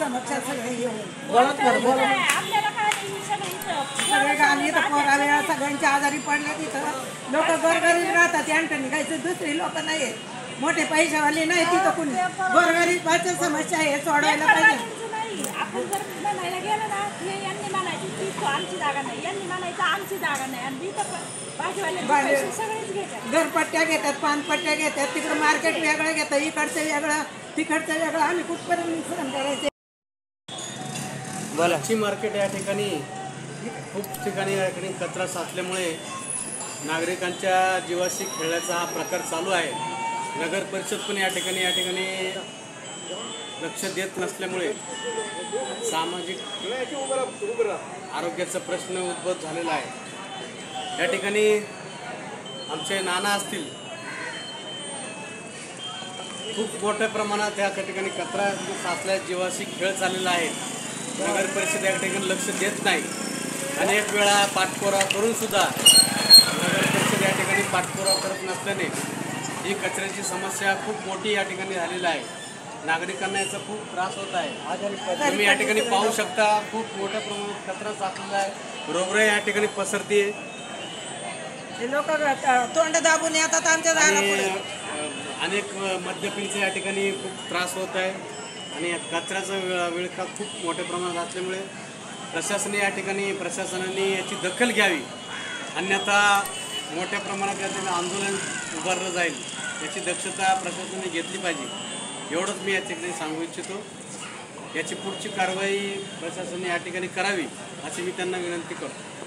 समक्षा सगळे येऊन सगळे गाणी इथं पोरावे सगळ्यांच्या आजारी पडले तिथं लोक गोरगरीब राहतात यांना निघायचं दुसरी लोक नाही मोठे पैशावाले नाही तिथं कुणी गोरगरीबाची समस्या आहे सोडवायला पाहिजे आपण जर म्हणायला गेलं ना हे यांनी म्हणायची ती आमची जागा नाही यांनी म्हणायचं आमची जागा नाही आणि भाजीवाले सगळेच घेतात घरपट्ट्या घेतात पानपट्ट्या घेतात तिकडं मार्केट वेगळं घेतं इकडचं वेगळं तिकडचं वेगळं आम्ही कुठपर्यंत सहन करायचे मच्छी मार्केट या ठिकाणी खूप ठिकाणी या ठिकाणी कचरा साचल्यामुळे नागरिकांच्या जीवाशी खेळण्याचा हा प्रकार चालू आहे. नगर परिषद पण या ठिकाणी लक्ष देत नसल्यामुळे सामाजिक आरोग्याचा प्रश्न उद्भव झालेला आहे. या ठिकाणी आमचे नाना असतील खूप मोठ्या प्रमाणात या ठिकाणी कचरा साचल्या जीवाशी खेळ चाललेला आहे. नगर परिषद या ठिकाणी लक्ष देत नाही. अनेक वेळा पाठपुरावा करून सुद्धा नगर परिषद या ठिकाणी पाठपुरावा करत नसल्याने ही कचऱ्याची समस्या खूप मोठी या ठिकाणी झालेली आहे. नागरिकांना याचा खूप त्रास होत आहे. तुम्ही या ठिकाणी पाहू शकता खूप मोठ्या प्रमाणात कचरा साचलेला आहे. रोगराई या ठिकाणी पसरते. लोक तोंड दाबून येतात आमच्या दारापुढे. अनेक मद्यपींचा या ठिकाणी खूप त्रास होत आहे आणि कचऱ्याचा विळखा खूप मोठ्या प्रमाणात असल्यामुळे प्रशासनाने याची दखल घ्यावी. अन्यथा मोठ्या प्रमाणात या ठिकाणी आंदोलन उभारलं जाईल. याची दक्षता प्रशासनाने घेतली पाहिजे. एवढंच मी या ठिकाणी सांगू इच्छितो. याची पुढची कारवाई प्रशासनाने या ठिकाणी करावी अशी मी त्यांना विनंती करतो.